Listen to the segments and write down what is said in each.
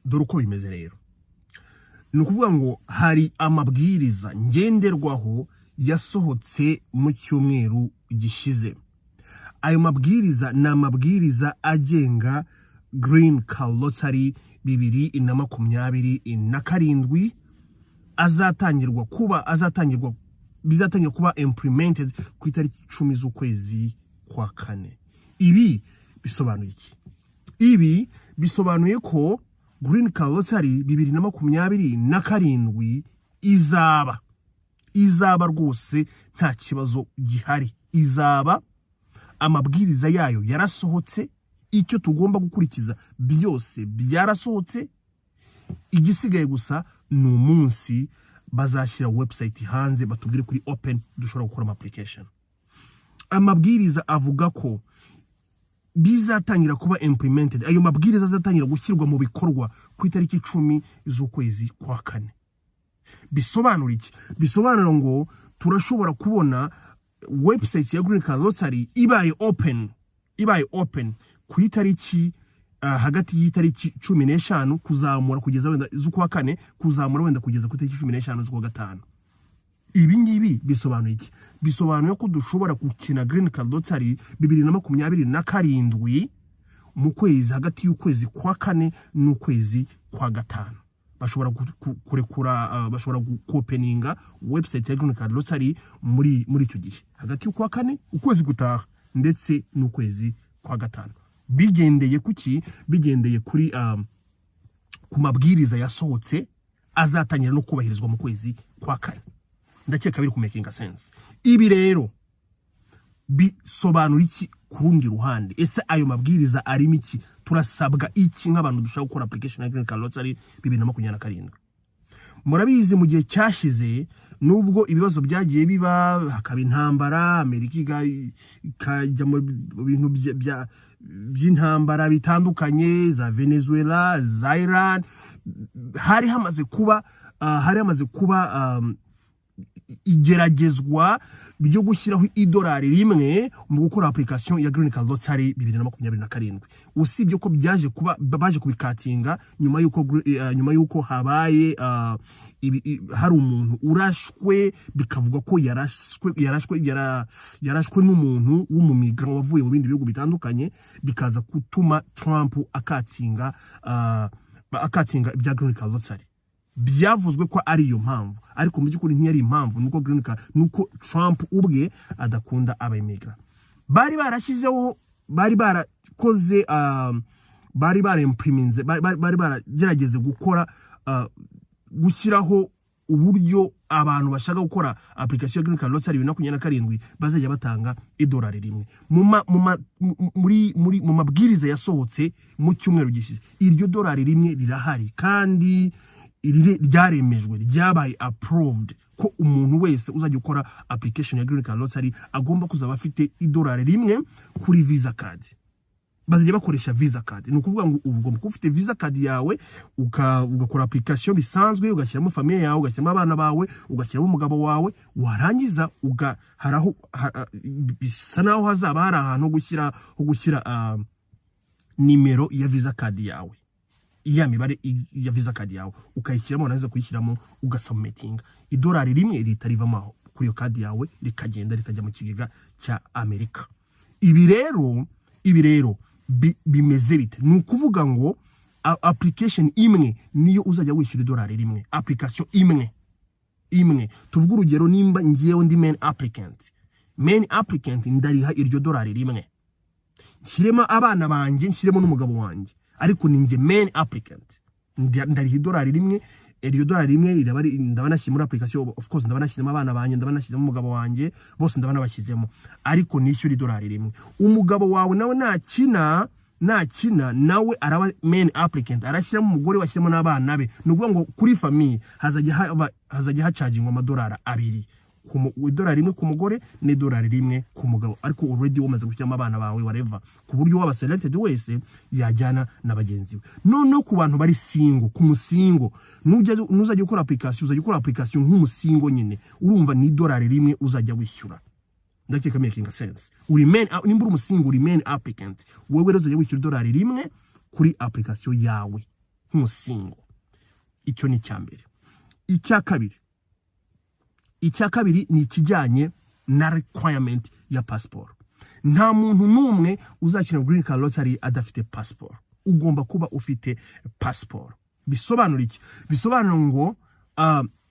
dore uko bimeze rero. Ni ukuvuga ngo hari amabwiriza ngenderwaho yasohotse mu cyumweru gishize. Ayo mabwiriza ni amabwiriza agenga Green Card Lottery 2027 bizatangira kuba implemented ku itariki 10 z'ukwezi kwa kane. Ibi bisobanuye iki? Ibi bisobanuye ko Green Card Lottery 2027 izaba rwose nta kibazo gihari. Izaba amabwiriza yayo yarasohotse, icyo tugomba gukurikiza byose byarasohotse. Igisigaye gusa ni umunsi bazashyira website hanze batubwire kuri open dushobora gukora application. Amabwiriza avuga ko bizatangira kuba implemented, ayo mabwiriza azatangira gushyirwa mu bikorwa ku itariki 10 z'ukwezi kwa kane. Bisobanura iki? Bisobanura ngo turashobora kubona website ya Green Card Lottery ibaye open ku itariki hagati y'itariki 15 kuzamura kugeza wenda z'ukwa kane, kuzamura wenda kugeza ku itariki 15 z'ukwa gatanu. Ibi ngibi bisobanuye iki? Bisobanuye ko dushobora gukina Green Card Lottery 2027 mu kwezi hagati y'ukwezi kwa kane n'ukwezi kwa gatanu. Bashobora kurekura bashobora guopeninga website ya Green Card Lottery muri icyo gihe hagati y'ukwa kane, ukwezi gutaha ndetse n'ukwezi kwa gatanu. Bigendeye kuki? Bigendeye kuri ku mabwiriza yasohotse azatangira no kubahirizwa mu kwezi kwa kane. Ndakeka biri ku making sense. Ibi rero bisobanura iki ku rundi ruhande? Ese ayo mabwiriza arimo iki? Turasabwa iki nk'abantu dushaka gukora application ya Green Card Lottery 2027? Murabizi mu gihe cyashize nubwo ibibazo byagiye biba, hakaba intambara, Amerika ikajya mu bintu by'intambara bitandukanye, za Venezuela, za Iran, hari hamaze kuba igeragezwa byo gushyiraho idolari rimwe mu gukora application ya Green Card Lottery 2027. Usibye ko baje kubikatinga nyuma yuko habaye hari umuntu urashwe, bikavuga ko yarashwe n'umuntu w'umumigrant wavuye mu bindi bihugu bitandukanye, bikaza gutuma Trump akatinga ibya Green Card Lottery. Byavuzwe ko ari iyo mpamvu, ariko mu by'ukuri ntiyari impamvu, nuko Green Card, nuko Trump ubwe adakunda abayimigrant. Bari barashyizeho, bari barakoze, bari baragerageze gukora gushyiraho uburyo abantu bashaka gukora application ya Green Card Lottery 2027 bazajya batanga idolari rimwe. Mu mabwiriza yasohotse mu cyumweru gishize, iryo dolari rimwe rirahari kandi ryaremejwe, ryabaye approved ko umuntu wese uzajya ukora application ya Green Card Lottery agomba kuzaba afite idolari rimwe kuri Visa card. Bazajya bakoresha Visa card. Ni ukuvuga ngo ugomba kuba ufite Visa card yawe, ugakora application bisanzwe, ugashyiramo famille yawe, ugashyiramo abana bawe, ugashyiramo umugabo wawe, warangiza haraho bisa naho hazaba hari ahantu ho gushyira nimero ya Visa card yawe, iya mibare ya Visa card yawe, ukayishyiramo, urangiza kuyishyiramo, ugasubmitinga. Idolari rimwe ritarivamo kuri iyo card yawe, rikagenda rikajya mu kigega cya Amerika. Ibi rero bimeze bite? Ni ukuvuga ngo application imwe niyo uzajya wishyura idolari rimwe. Application imwe. Tuvuga urugero, nimba ngiyeho ndi main applicant ndariha iryo dolari rimwe, nshyiremo abana banjye, nshyiremo n'umugabo wanjye, ariko ninjye main applicant, ndariha idolari rimwe. Iryo dolari rimwe ndabanashyira muri application, of course ndabanashyiramo abana banjye, ndabanashyiramo umugabo wanjye, bose ndabanabashyizemo, ariko nishyura idolari rimwe. Umugabo wawe nawe nakina nawe araba main applicant, arashyiramo umugore, washyiramo n'abana be. Ni ukuvuga ngo kuri famille hazajya hacagingwa amadolari abiri, idolari rimwe ku mugore n'idolari rimwe ku mugabo, ariko already wamaze gushyiramo abana bawe whatever, ku buryo waba selected wese yajyana na bagenzi be. None ku bantu bari single, ku musingo nuzajya gukora application nk'umusingo nyine, urumva ni idolari rimwe uzajya wishyura. Ndakeka making sense. Nimba umusingo uri main applicant, wewe rero uzajya wishyura idolari rimwe kuri application yawe nk'umusingo. Icyo ni cyambere. Icya kabiri ni ikijyanye na requirement ya passport. Nta muntu numwe uzakina Green Card Lottery adafite passport. Ugomba kuba ufite passport. Bisobanura iki? Bisobanura ngo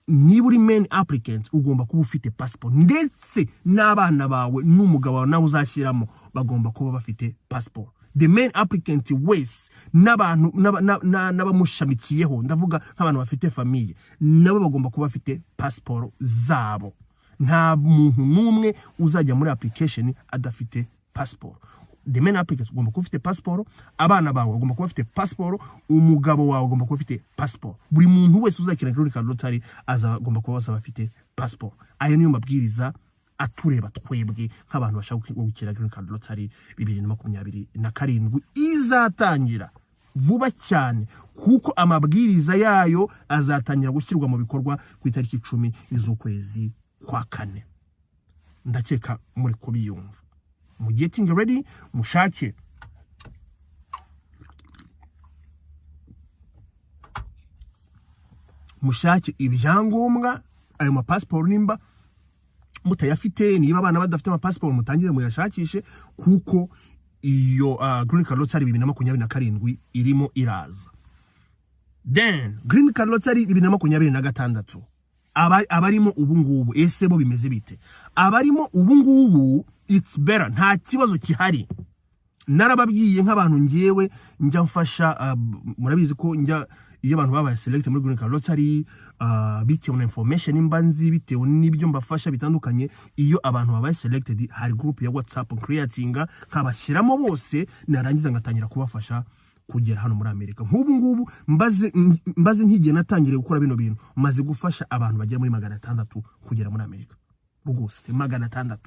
niba uri main applicant ugomba kuba ufite passport, ndetse n'abana bawe n'umugabo wawe nawe uzashyiramo bagomba kuba bafite passport. The main applicant wese n'abantu n'abamushamikiyeho, ndavuga nk'abantu bafite famille, nabo bagomba kuba bafite passport zabo. Nta muntu numwe uzajya muri application adafite passport. The main applicant ugomba kuba ufite passport, abana bawe ugomba kuba ufite passport, umugabo wawe ugomba kuba ufite passport. Buri muntu wese uzakina Green Card Lottery agomba kuba afite passport. Aya niyo mabwiriza atureba twebwe nk'abantu bashaka gukina Green Card Lottery 2027 izatangira vuba cyane, kuko amabwiriza yayo azatangira gushyirwa mu bikorwa ku itariki 10 z'ukwezi kwa kane. Ndakeka muri kubiyumva. Mu getting ready, mushake ibyangombwa, ayo ma passport nimba mutayafite, niba abana badafite ama passport mutangire muyashakishe, kuko iyo Green Card Lottery 2027 irimo iraza. Then Green Card Lottery 2026 abarimo ubungubu ese bo bimeze bite? Abarimo ubungubu it's better, nta kibazo kihari. Narababwiye nk'abantu ngewe njya mfasha, murabizi ko njya iyo abantu babaye select muri Green Card Lottery bitewe na information imbanzi, bitewe n'ibyo mbafasha bitandukanye. Iyo abantu babaye selected hari group ya WhatsApp creatinga nkabashyiramo bose, narangiza ngatangira kubafasha kugera hano muri Amerika. Nk'ubu ngubu mbaze nkigiye natangire gukora bino bintu, maze gufasha abantu bagera muri 600 kugera muri Amerika. Rwose 600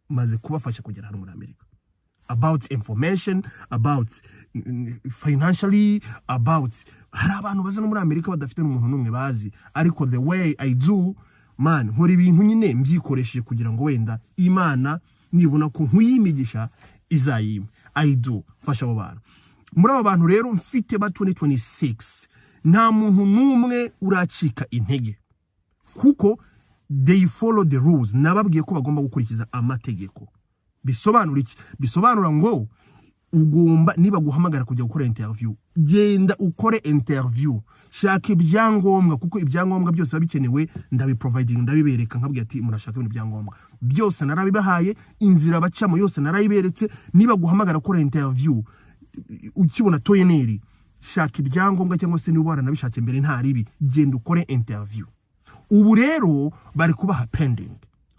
maze kubafasha kugera hano muri Amerika. About information, about financially, about hari abantu baza no muri Amerika badafite n'umuntu numwe bazi, ariko the way I do man, nkora ibintu nyine mbyikoresheje kugira ngo wenda Imana nibona ko nkuyimigisha izayima. I do fasha abo bantu. Muri abo bantu rero mfite ba 2026 nta muntu numwe uracika intege, kuko they follow the rules. Nababwiye ko bagomba gukurikiza amategeko. Bisobanura iki? Bisobanura ngo ugomba niba guhamagara kujya gukora interview, genda ukore interview, shaka ibyangombwa, kuko ibyangombwa byose babikenewe ndabiproviding, ndabibereka nkabwiye ati murashaka ibintu byangombwa byose narabibahaye, inzira bacamo yose narayiberetse. Niba guhamagara gukora interview ukibona toyeneri, shaka ibyangombwa, cyangwa se niba waranabishatse mbere nta ribi, genda ukore interview. Ubu rero bari kubaha pending,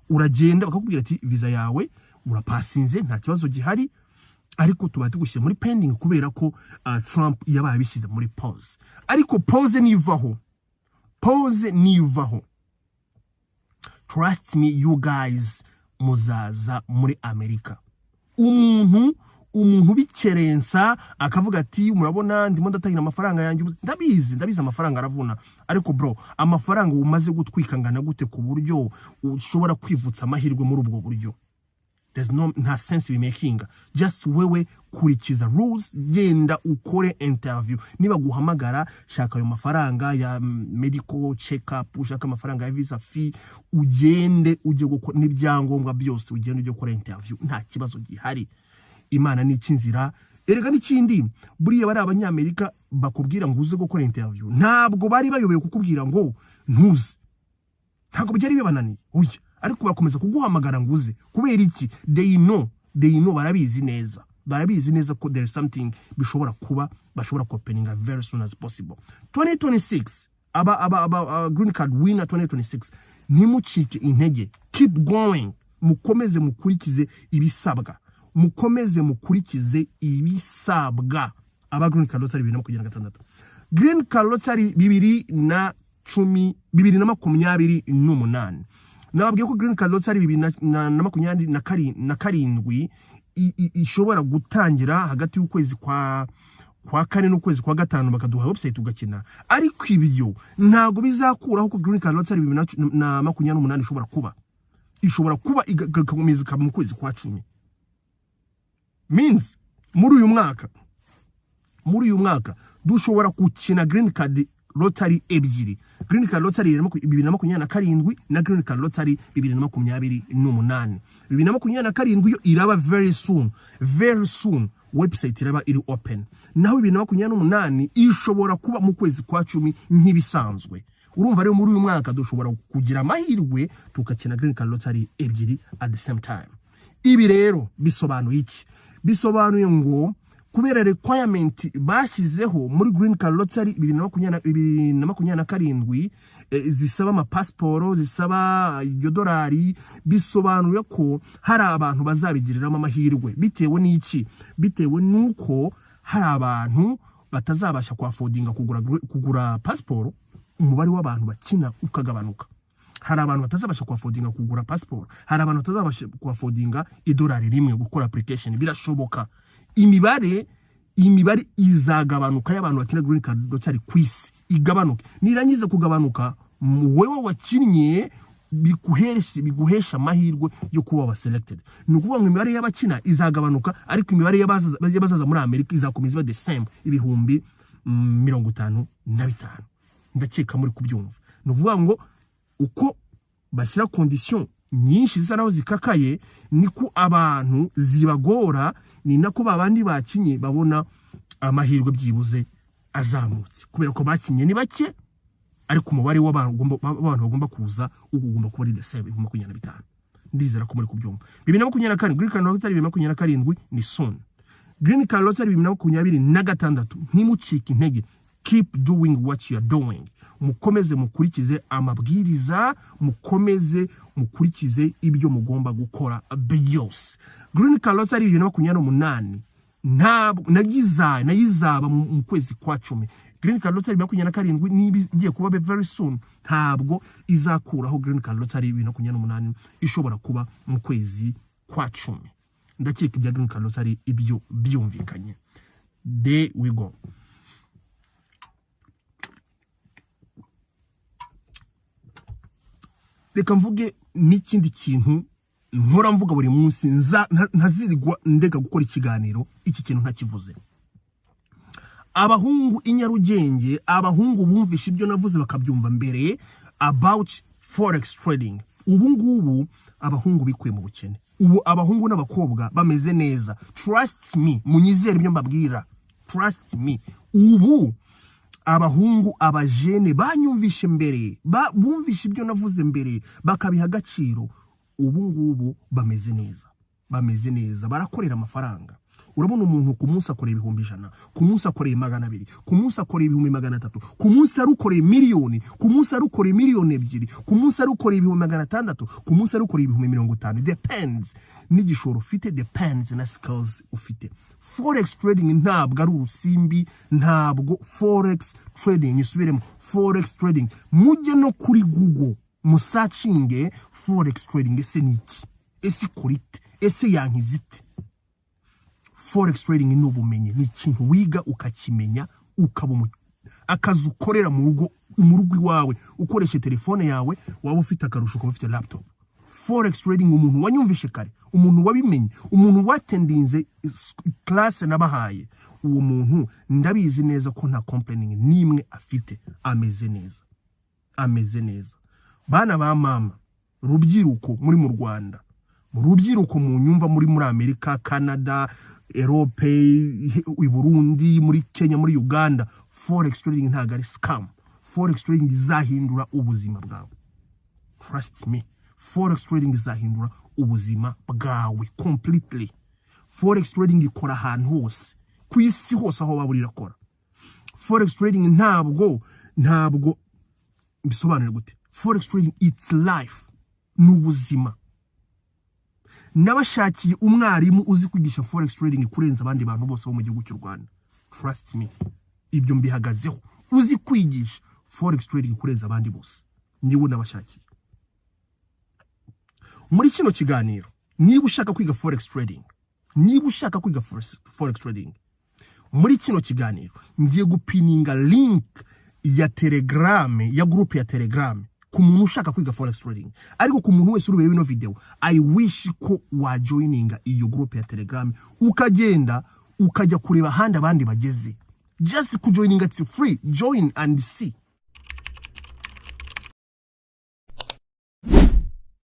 uragenda bakakubwira ati visa yawe urapasinze nta kibazo gihari, ariko tubati gushyira muri pending kubera ko Trump yabaye bishyize muri pause. Ariko pause nivaho, trust me you guys, muzaza muri Amerika. Umuntu bikerensa akavuga ati murabona ndimo ndatangira amafaranga yanjye, ndabizi amafaranga aravuna, ariko bro amafaranga umaze gutwika ngana gute ku buryo ushobora kwivutsa amahirwe muri ubwo buryo? There's no sense we making. Just wewe kurikiza rules, genda ukore interview. Niba guhamagara shaka ayo mafaranga ya medical check up, ushaka amafaranga ya visa fee, ugende ujye gukora n'ibyangombwa byose, ugende ujye gukora interview, nta kibazo gihari. Imana ni cinzira. Erega n'ikindi buriya bari abanyamerika bakubwira ngo uze gukora interview, ntabwo bari bayoboye kukubwira ngo ntuze, ntabwo byari bibananiye oya, ariko bakomeza kuguhamagara ngo uze. Kubera iki? They know barabizi neza ko there is something bishobora kuba, bashobora opening very soon as possible. 2026 aba Green Card winner 2026, nimucike intege, keep going, mukomeze mukurikize ibisabwa, aba Green Card Lottery 2026. Green Card Lottery 2028. Nababwiye ko Green Card Lottery 2027 ishobora gutangira hagati y'ukwezi kwa kane n'ukwezi kwa gatanu, bakaduha website ugakina. Ariko ibyo ntago bizakuraho ko Green Card Lottery 2028 ishobora kuba igakomeza mu kwezi kwa 10. Means muri uyu mwaka dushobora gukina Green Card Lottery ebyiri. Green Card Lottery 2027 na Green Card Lottery 2028. 2027 yo iraba very soon. Website iraba iri open. Naho 2028 ishobora kuba mu kwezi kwa 10 nk'ibisanzwe. Urumva rero muri uyu mwaka dushobora kugira amahirwe tukakina Green Card Lottery ebyiri at the same time. Ibi rero bisobanuye iki? Bisobanuye ngo kubera requirement bashizeho muri Green Card Lottery 2027 zisaba ama passport, zisaba $, bisobanuye ko hari abantu bazabigiriramo amahirwe. Bitewe n'iki? Bitewe nuko hari abantu batazabasha kwafodinga kugura passport, umubare w'abantu bakina ukagabanuka. Hari abantu batazabasha kwafodinga kugura passport, hari abantu batazabasha kwafodinga $1 gukora application. Birashoboka imibare izagabanuka y'abantu bakina Green Card Lottery kwisi igabanuka. Nirangiza kugabanuka, wewe wakinnye biguhesha amahirwe yo kuba wa selected. Nukuvuga ngo imibare y'abakina izagabanuka, ariko imibare y'abazaza muri Amerika izakomeza iba the same, 55,000. Ndakeka muri kubyumva. Nukuvuga ngo uko bashyira condition nyinshi zisa naho zikakaye, niko abantu zibagora, ni nako babandi bakinye babona amahirwe byibuze azamutse, kubera ko bakinye ni bake, ariko umubare w'abantu bagomba kuza ugomba kuba ari the same 25. Ndizera ko muri kubyumva. 2024 Green Card Lottery 2027 ni soon. Green Card Lottery 2026 ntimucike intege. Keep doing what you are doing. Mukomeze mukurikize amabwiriza, mukomeze mukurikize ibyo mugomba gukora byose. Green Card Lottery 2028 nayizaba mu kwezi kwa 10. Green Card Lottery 2027 nibigiye kuba very soon, ntabwo izakuraho Green Card Lottery 2028 ishobora kuba mu kwezi kwa 10. Ndakeka ibya Green Card Lottery ibyo byumvikanye. There we go. Reka mvuge n'ikindi kintu nkora mvuga buri munsi, ntazirigwa ndeka gukora ikiganiro iki kintu ntakivuze. Abahungu inyarugenge, abahungu bumvisha ibyo navuze bakabyumva mbere about forex trading. Ubu ngubu abahungu bikuye mu bukene. Ubu abahungu n'abakobwa bameze neza. Trust me, munyizere ibyo mbabwira. Trust me. Ubu abahungu abajene banyumvishe mbere, bumvishe ibyo navuze mbere, bakabiha agaciro. Ubu ngubu bameze neza, barakorera amafaranga. Urabona umuntu ku munsi akoreye 100,000, ku munsi akoreye 200, ku munsi akoreye 300,000, ku munsi arukoreye miliyoni, ku munsi arukoreye 2,000,000, ku munsi arukoreye 600,000, ku munsi arukoreye 50,000. Depends n'igishoro ufite, depends na skills ufite. Forex trading ntabwo ari urusimbi, ntabwo forex trading isubiremo forex trading. Mujye no kuri Google musacinge forex trading, ese niki, ese kurite, ese yankizite. Forex trading ni ubumenyi, ni ikintu wiga ukakimenya, ukaba akazi ukorera mu rugo iwawe ukoresha telefone yawe, waba ufite akarusho ko ufite laptop. Forex trading umuntu wanyumvishe kare, umuntu wabimenye, umuntu watendinze class nabahaye, uwo muntu ndabizi neza ko nta complaining nimwe afite, ameze neza. Bana ba mama, rubyiruko muri mu Rwanda, rubyiruko mu nyumva muri Amerika, Canada, Europe, i Burundi, muri Kenya, muri Uganda, forex trading ntago ari scam. Forex trading izahindura ubuzima bwawe. Trust me. Forex trading izahindura ubuzima bwawe completely. Forex trading ikora ahantu hose, ku isi hose aho baburira kora. Forex trading ntabwo bisobanura gute. Forex trading it's life, n'ubuzima. Nabashakiye umwarimu uzi kwigisha forex trading kurenza abandi bantu bose bo mu gihugu cy'u Rwanda. Trust me, ibyo mbihagazeho. Uzi kwigisha forex trading kurenza abandi bose, niwe nabashakiye. Muri kino kiganiro, niba ushaka kwiga forex trading, muri kino kiganiro ngiye gupininga link ya Telegram, ya group ya Telegram, ku muntu ushaka kwiga forex trading. Ariko ku muntu wese urubeye bino video, I wish ko wa joininga iyo group ya Telegram, ukagenda ukajya kureba handi abandi bageze. just kujoininga it's free. Join and see.